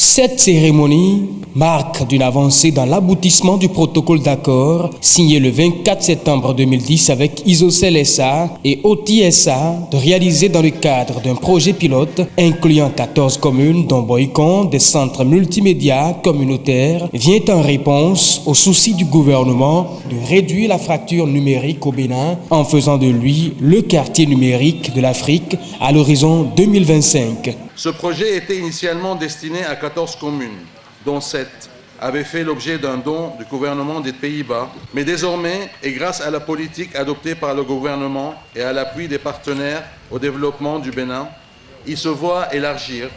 Cette cérémonie marque d'une avancée dans l'aboutissement du protocole d'accord signé le 24 septembre 2010 avec Isocel SA et OTI SA de réaliser dans le cadre d'un projet pilote incluant 14 communes dont Boycon, des centres multimédia communautaires, vient en réponse au souci du gouvernement de réduire la fracture numérique au Bénin en faisant de lui le quartier numérique de l'Afrique à l'horizon 2025. Ce projet était initialement destiné à 14 communes, dont 7 avaient fait l'objet d'un don du gouvernement des Pays-Bas. Mais désormais, et grâce à la politique adoptée par le gouvernement et à l'appui des partenaires au développement du Bénin, il se voit élargir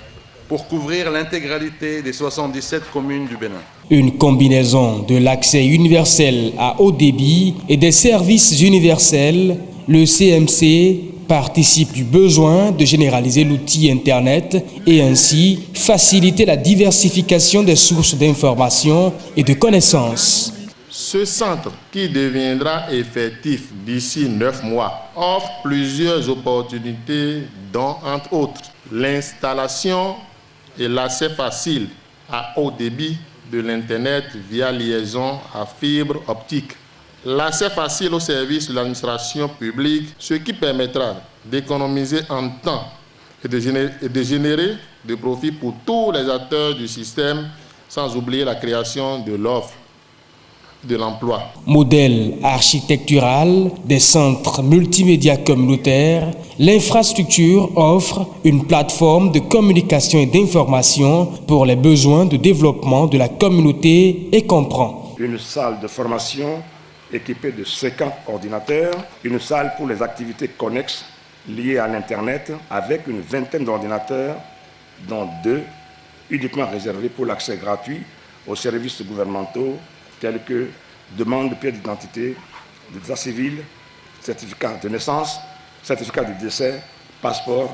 pour couvrir l'intégralité des 77 communes du Bénin. Une combinaison de l'accès universel à haut débit et des services universels, le CMC participe du besoin de généraliser l'outil Internet et ainsi faciliter la diversification des sources d'informations et de connaissances. Ce centre, qui deviendra effectif d'ici 9 mois, offre plusieurs opportunités dont, entre autres, l'installation et l'accès facile à haut débit de l'Internet via liaison à fibre optique. L'accès facile aux services de l'administration publique, ce qui permettra d'économiser en temps et de générer des profits pour tous les acteurs du système, sans oublier la création de l'offre de l'emploi. Modèle architectural des centres multimédia communautaires, l'infrastructure offre une plateforme de communication et d'information pour les besoins de développement de la communauté et comprend une salle de formation équipée de 50 ordinateurs, une salle pour les activités connexes liées à l'Internet avec une vingtaine d'ordinateurs, dont 2 uniquement réservés pour l'accès gratuit aux services gouvernementaux tels que demande de pièce d'identité, d'état civil, certificat de naissance, certificat de décès, passeport,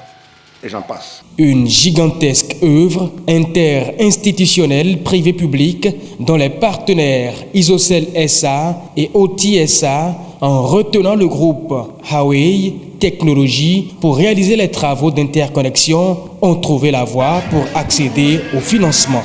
et j'en passe. Une gigantesque œuvre inter-institutionnelle privée-publique dont les partenaires Isocel SA et OTI SA, en retenant le groupe Huawei Technologies pour réaliser les travaux d'interconnexion, ont trouvé la voie pour accéder au financement.